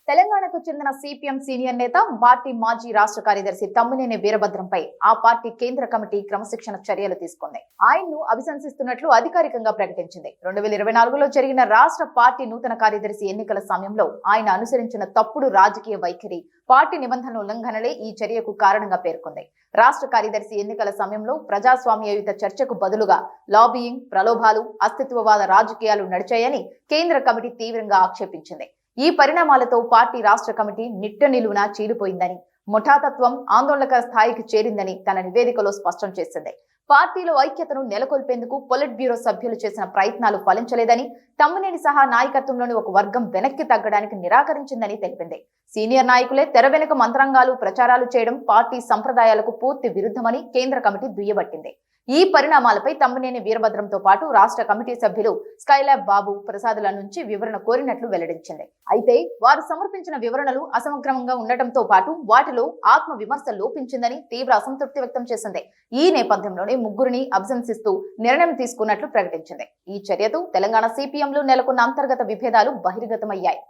తెలంగాణకు చెందిన CPM senior నేత పార్టీ మాజీ రాష్ట్ర కార్యదర్శి తమ్మినేని వీరభద్రంపై ఆ పార్టీ కేంద్ర కమిటీ క్రమశిక్షణ చర్యలు తీసుకుంది. ఆయన్ను అభిశంసిస్తున్నట్లు అధికారికంగా ప్రకటించింది. 2024లో జరిగిన రాష్ట్ర పార్టీ నూతన కార్యదర్శి ఎన్నికల సమయంలో ఆయన అనుసరించిన తప్పుడు రాజకీయ వైఖరి, పార్టీ నిబంధనల ఉల్లంఘనలే ఈ చర్యకు కారణంగా పేర్కొంది. రాష్ట్ర కార్యదర్శి ఎన్నికల సమయంలో ప్రజాస్వామ్యయుత చర్చకు బదులుగా లాబియింగ్, ప్రలోభాలు, అస్తిత్వవాద రాజకీయాలు నడిచాయని కేంద్ర కమిటీ తీవ్రంగా ఆక్షేపించింది. ఈ పరిణామాలతో పార్టీ రాష్ట్ర కమిటీ నిట్ట నిలువున చీలిపోయిందని, ముఠాతత్వం ఆందోళనకర స్థాయికి చేరిందని తన నివేదికలో స్పష్టం చేసింది. పార్టీలో ఐక్యతను నెలకొల్పేందుకు పొలిట్ బ్యూరో సభ్యులు చేసిన ప్రయత్నాలు ఫలించలేదని, తమ్మినేని సహా నాయకత్వంలోని ఒక వర్గం వెనక్కి తగ్గడానికి నిరాకరించిందని తెలిపింది. సీనియర్ నాయకులే తెర వెనుక మంత్రాంగాలు, ప్రచారాలు చేయడం పార్టీ సంప్రదాయాలకు పూర్తి విరుద్ధమని కేంద్ర కమిటీ దుయ్యబట్టింది. ఈ పరిణామాలపై తమ్మినేని వీరభద్రంతో పాటు రాష్ట్ర కమిటీ సభ్యులు స్కైలాబ్ బాబు ప్రసాదుల నుంచి వివరణ కోరినట్లు వెల్లడించింది. అయితే వారు సమర్పించిన వివరణలు అసమగ్రంగా ఉండటంతో పాటు వాటిలో ఆత్మ విమర్శ లోపించిందని తీవ్ర అసంతృప్తి వ్యక్తం చేసింది. ఈ నేపథ్యంలోనే ముగ్గురిని అభిశంసిస్తూ నిర్ణయం తీసుకున్నట్లు ప్రకటించింది. ఈ చర్యతో తెలంగాణ సిపిఎంలో నెలకొన్న అంతర్గత విభేదాలు బహిర్గతమయ్యాయి.